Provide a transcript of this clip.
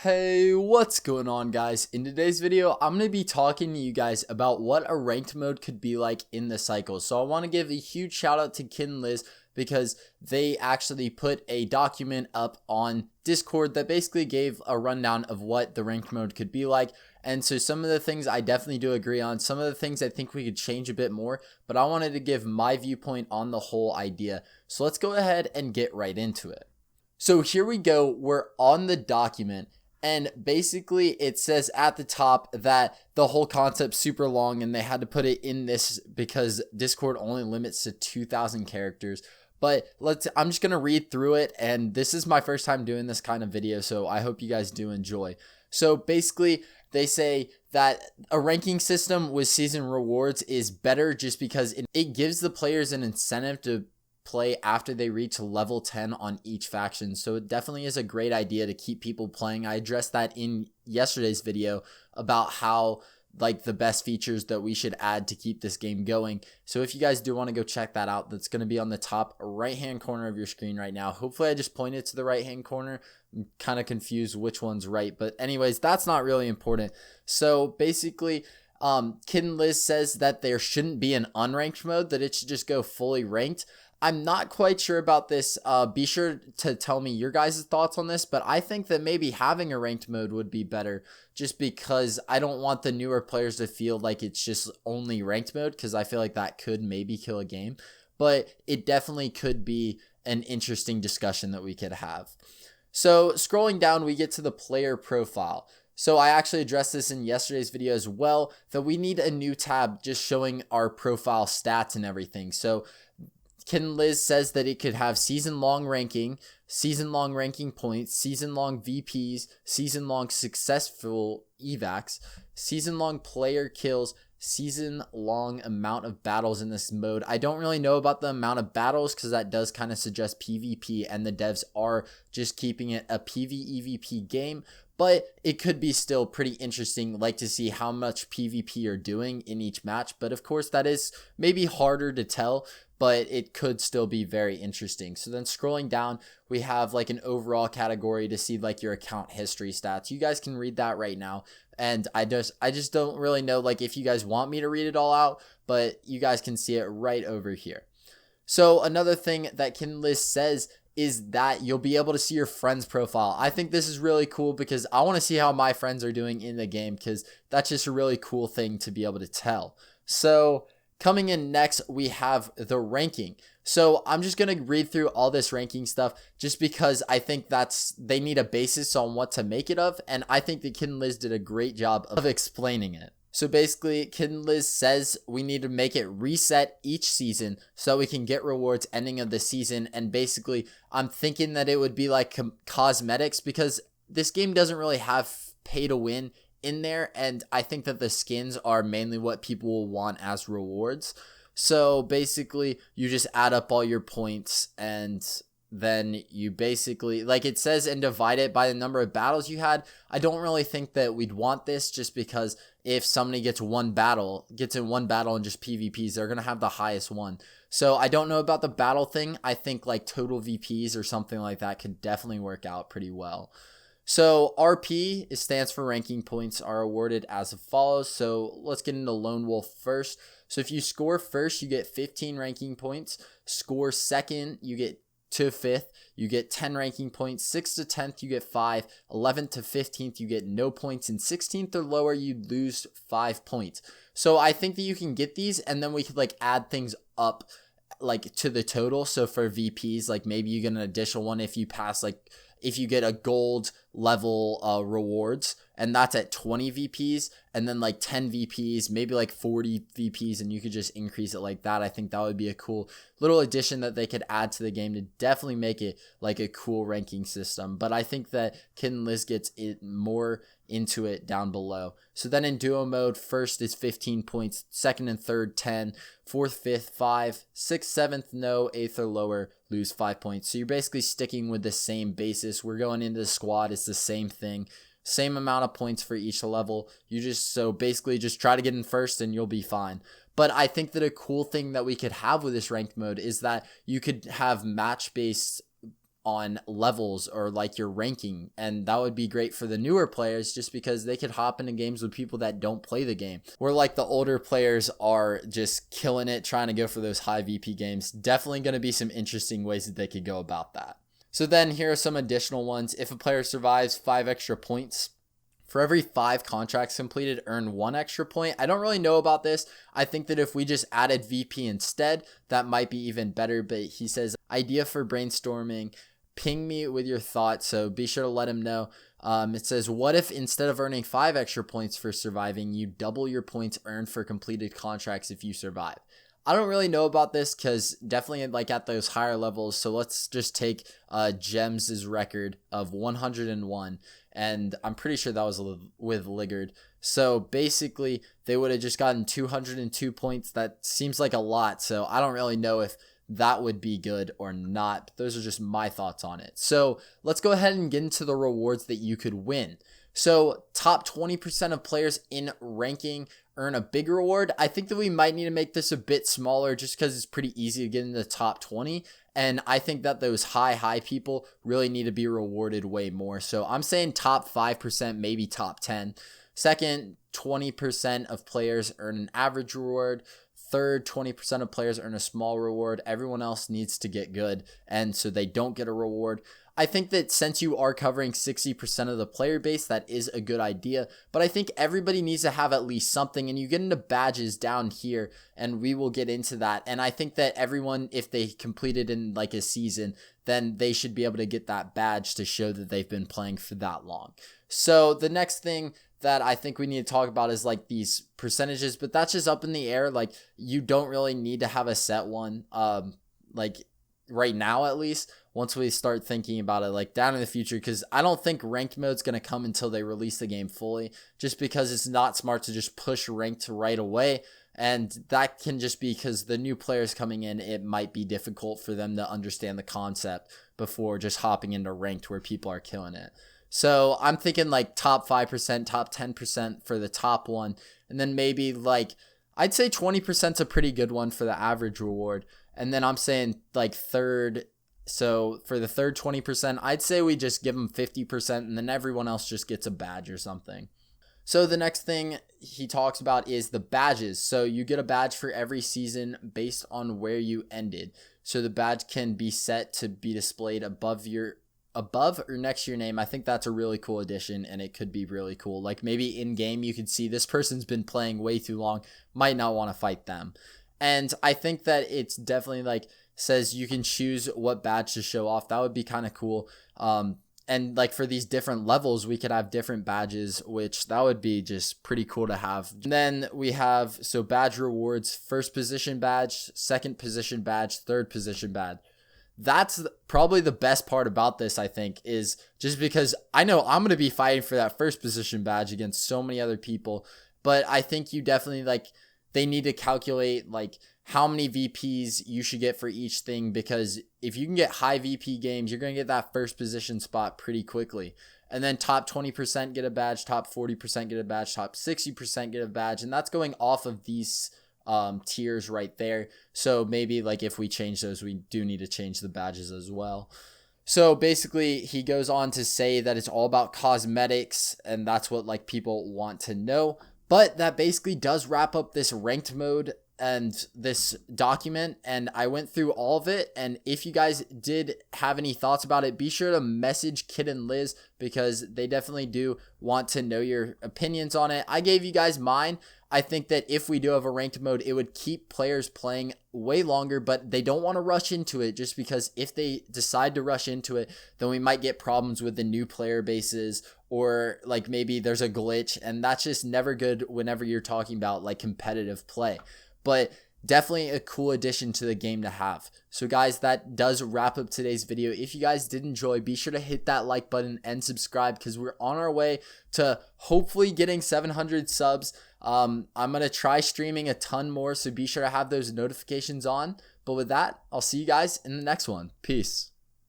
Hey, what's going on, guys? In today's video, I'm going to be talking to you guys about what a ranked mode could be like in the cycle. So I want to give a huge shout out to Kid and Liz because they actually put a document up on Discord that basically gave a rundown of what the ranked mode could be like. And so some of the things I definitely do agree on, some of the things I think we could change a bit more, but I wanted to give my viewpoint on the whole idea. So let's go ahead and get right into it. So here we go, we're on the document. And basically it says at the top that the whole concept's super long and they had to put it in this because Discord only limits to 2,000 characters. But I'm just going to read through it, and this is my first time doing this kind of video, so I hope you guys do enjoy. So basically they say that a ranking system with season rewards is better just because it gives the players an incentive to play after they reach level 10 on each faction. So it definitely is a great idea to keep people playing. I addressed that in yesterday's video about how like the best features that we should add to keep this game going. So if you guys do want to go check that out, that's going to be on the top right hand corner of your screen right now. Hopefully I just pointed to the right hand corner. I'm kind of confused which one's right, but anyways, that's not really important. So basically Kid and Liz says that there shouldn't be an unranked mode, that it should just go fully ranked. I'm not quite sure about this. Be sure to tell me your guys' thoughts on this, but I think that maybe having a ranked mode would be better just because I don't want the newer players to feel like it's just only ranked mode, because I feel like that could maybe kill a game, but it definitely could be an interesting discussion that we could have. So scrolling down, we get to the player profile. So I actually addressed this in yesterday's video as well, that we need a new tab just showing our profile stats and everything. So Kid and Liz says that it could have season-long ranking points, season-long VPs, season-long successful evacs, season-long player kills, season-long amount of battles in this mode. I don't really know about the amount of battles because that does kind of suggest PvP, and the devs are just keeping it a PvEvP game, but it could be still pretty interesting, like to see how much PvP you're doing in each match. But of course that is maybe harder to tell, but it could still be very interesting. So then scrolling down, we have like an overall category to see like your account history stats. You guys can read that right now. And I just don't really know like if you guys want me to read it all out, but you guys can see it right over here. So another thing that Kid and Liz says is that you'll be able to see your friend's profile. I think this is really cool because I want to see how my friends are doing in the game, because that's just a really cool thing to be able to tell. So coming in next, we have the ranking. So I'm just going to read through all this ranking stuff just because I think they need a basis on what to make it of. And I think that Kid and Liz did a great job of explaining it. So basically, Kid and Liz says we need to make it reset each season so we can get rewards ending of the season. And basically, I'm thinking that it would be like cosmetics, because this game doesn't really have pay to win in there, and I think that the skins are mainly what people will want as rewards. So basically you just add up all your points, and then you basically, like it says, and divide it by the number of battles you had. I don't really think that we'd want this, just because if somebody gets in one battle and just PvPs, they're gonna have the highest one. So I don't know about the battle thing. I think like total VPs or something like that could definitely work out pretty well. So RP, it stands for ranking points, are awarded as follows. So let's get into Lone Wolf first. So if you score first, you get 15 ranking points. Score second, you get to 5th, you get 10 ranking points. 6th to 10th, you get 5. 11th to 15th, you get no points. And 16th or lower, you lose 5 points. So I think that you can get these, and then we could like add things up like to the total. So for VPs, like maybe you get an additional one if you pass, like if you get a gold level rewards, and that's at 20 VPs, and then like 10 VPs, maybe like 40 VPs, and you could just increase it like that. I think that would be a cool little addition that they could add to the game to definitely make it like a cool ranking system. But I think that Kid and Liz gets it more into it down below. So then in duo mode, first is 15 points, second and third 10, fourth, fifth 5, sixth, seventh no, eighth or lower lose 5 points. So you're basically sticking with the same basis. We're going into the squad, it's the same thing, same amount of points for each level. So basically just try to get in first and you'll be fine. But I think that a cool thing that we could have with this ranked mode is that you could have match based on levels or like your ranking, and that would be great for the newer players just because they could hop into games with people that don't play the game, where like the older players are just killing it trying to go for those high VP games. Definitely going to be some interesting ways that they could go about that. So then here are some additional ones. If a player survives 5 extra points, for every 5 contracts completed, earn 1 extra point. I don't really know about this. I think that if we just added VP instead, that might be even better. But he says, idea for brainstorming, ping me with your thoughts. So be sure to let him know. It says, what if instead of earning 5 extra points for surviving, you double your points earned for completed contracts if you survive? I don't really know about this because definitely like at those higher levels. So let's just take Gems' record of 101. And I'm pretty sure that was with Liggard. So basically they would have just gotten 202 points. That seems like a lot. So I don't really know if that would be good or not. But those are just my thoughts on it. So let's go ahead and get into the rewards that you could win. So top 20% of players in ranking earn a big reward. I think that we might need to make this a bit smaller just because it's pretty easy to get in the top 20. And I think that those high people really need to be rewarded way more. So I'm saying top 5%, maybe top 10. Second, 20% of players earn an average reward. Third, 20% of players earn a small reward. Everyone else needs to get good, and so they don't get a reward. I think that since you are covering 60% of the player base, that is a good idea, but I think everybody needs to have at least something, and you get into badges down here, and we will get into that. And I think that everyone, if they completed in like a season, then they should be able to get that badge to show that they've been playing for that long. So the next thing that I think we need to talk about is like these percentages, but that's just up in the air. Like you don't really need to have a set one, like right now at least. Once we start thinking about it like down in the future, because I don't think ranked mode's going to come until they release the game fully, just because it's not smart to just push ranked right away. And that can just be because the new players coming in, it might be difficult for them to understand the concept before just hopping into ranked where people are killing it. So I'm thinking like top 5%, top 10% for the top one. And then maybe like, I'd say 20% is a pretty good one for the average reward. And then I'm saying like third. So for the third 20%, I'd say we just give them 50% and then everyone else just gets a badge or something. So the next thing he talks about is the badges. So you get a badge for every season based on where you ended. So the badge can be set to be displayed above or next to your name. I think that's a really cool addition, and it could be really cool. Like maybe in game you could see this person's been playing way too long, might not want to fight them. And I think that it's definitely like says you can choose what badge to show off. That would be kind of cool. And like for these different levels, we could have different badges, which that would be just pretty cool to have. And then we have, so badge rewards, first position badge, second position badge, third position badge. That's probably the best part about this, I think, is just because I know I'm going to be fighting for that first position badge against so many other people. But I think you definitely like, they need to calculate like how many VPs you should get for each thing, because if you can get high VP games, you're going to get that first position spot pretty quickly. And then top 20% get a badge, top 40% get a badge, top 60% get a badge. And that's going off of these tiers right there. So maybe like if we change those, we do need to change the badges as well. So basically he goes on to say that it's all about cosmetics, and that's what like people want to know. But that basically does wrap up this ranked mode and this document, and I went through all of it. And if you guys did have any thoughts about it, be sure to message Kid and Liz, because they definitely do want to know your opinions on it. I gave you guys mine. I think that if we do have a ranked mode, it would keep players playing way longer, but they don't want to rush into it, just because if they decide to rush into it, then we might get problems with the new player bases, or like maybe there's a glitch, and that's just never good whenever you're talking about like competitive play. But definitely a cool addition to the game to have. So guys, that does wrap up today's video. If you guys did enjoy, be sure to hit that like button and subscribe, because we're on our way to hopefully getting 700 subs. I'm going to try streaming a ton more, so be sure to have those notifications on. But with that, I'll see you guys in the next one. Peace.